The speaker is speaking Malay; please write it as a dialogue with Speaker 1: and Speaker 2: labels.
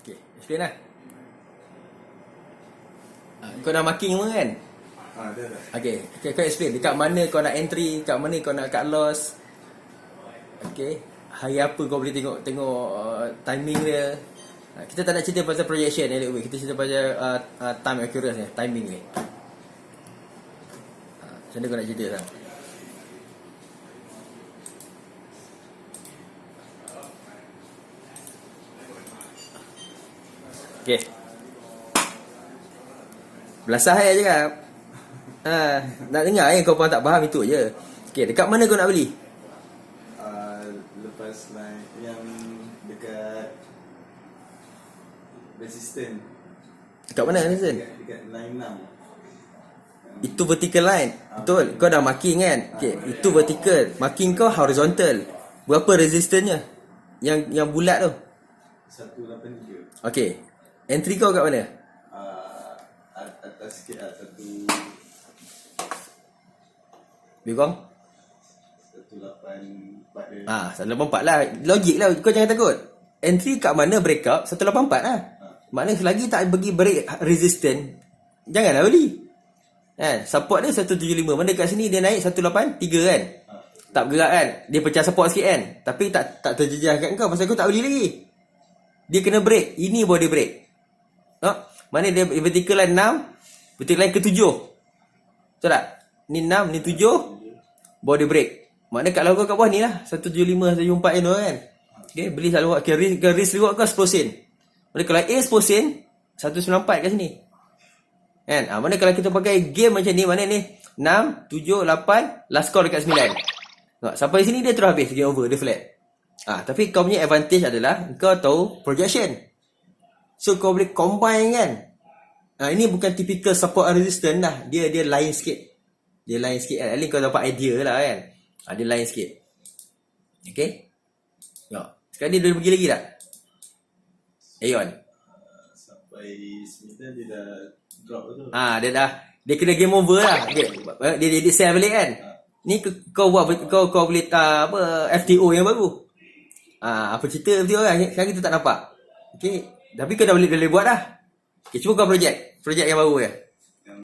Speaker 1: Okay, explain lah. Kau dah marking semua kan?
Speaker 2: Dah.
Speaker 1: Okay, kau explain. Dekat mana kau nak entry, kat mana kau nak cut loss. Okay, hari apa kau boleh tengok timing dia. Kita tak nak cerita pasal projection Elliot Wave. Kita cerita pasal time occurrence ni, timing ni. Macam mana kau nak cerita sekarang? Okay, belasah saya cakap. Nak dengar kau tak faham itu je. Okay, dekat mana kau nak beli?
Speaker 2: Lepas line yang dekat resistant.
Speaker 1: Dekat mana resistant?
Speaker 2: Dekat line 6.
Speaker 1: Itu vertical line. Betul. Kau dah marking kan? Okay, itu vertical. Marking kau horizontal. Berapa resistance-nya? Yang bulat tu.
Speaker 2: 183.
Speaker 1: Okay. Entry kau kat mana?
Speaker 2: Atas sikit lah.
Speaker 1: Lebih kurang?
Speaker 2: 184 dia.
Speaker 1: 184 lah. Logik lah. Kau jangan takut. Entry kat mana breakout? 184 lah. Maknanya selagi tak bagi break resistance, janganlah beli. Support dia 175. Mana kat sini dia naik 183 kan? Tak bergerak kan? Dia pecah support sikit kan? Tapi tak terjejah kat kau pasal kau tak beli lagi. Dia kena break. Ini baru dia break. Mana dia vertical line 6, vertical line ke-7. Betul tak? Ni 6, ni 7, baru dia break. Maknanya kat lawan kau kat bawah ni lah, 175, 174 tu kan. Okay, beli selalu. Okay, risk reward kau 10 sen. Mana kalau A 10 sen, 194 kat sini. Kan? Mana kalau kita pakai game macam ni, mana ni? 6, 7, 8, last call dekat 9. Sampai sini dia terus habis, game over, dia flat. Tapi kau punya advantage adalah kau tahu projection. So kau boleh combine kan. Ini bukan typical support and resistance lah. Dia lain sikit. Dia lain sikit kan. At least kau dapat idea lah kan. Dia lain sikit. Okay. Sekarang dia dah pergi lagi tak? Ayon.
Speaker 2: Sampai 9 dia dah drop tu.
Speaker 1: Dia kena game over lah. Okay. Dia sell balik kan. Ni kau buat kau boleh FTO yang baru. Apa cerita FTO kan? Sekarang kita tak nampak. Okay. Tapi kau dah boleh buat dah. Okay, cuba kau projek yang baru ya.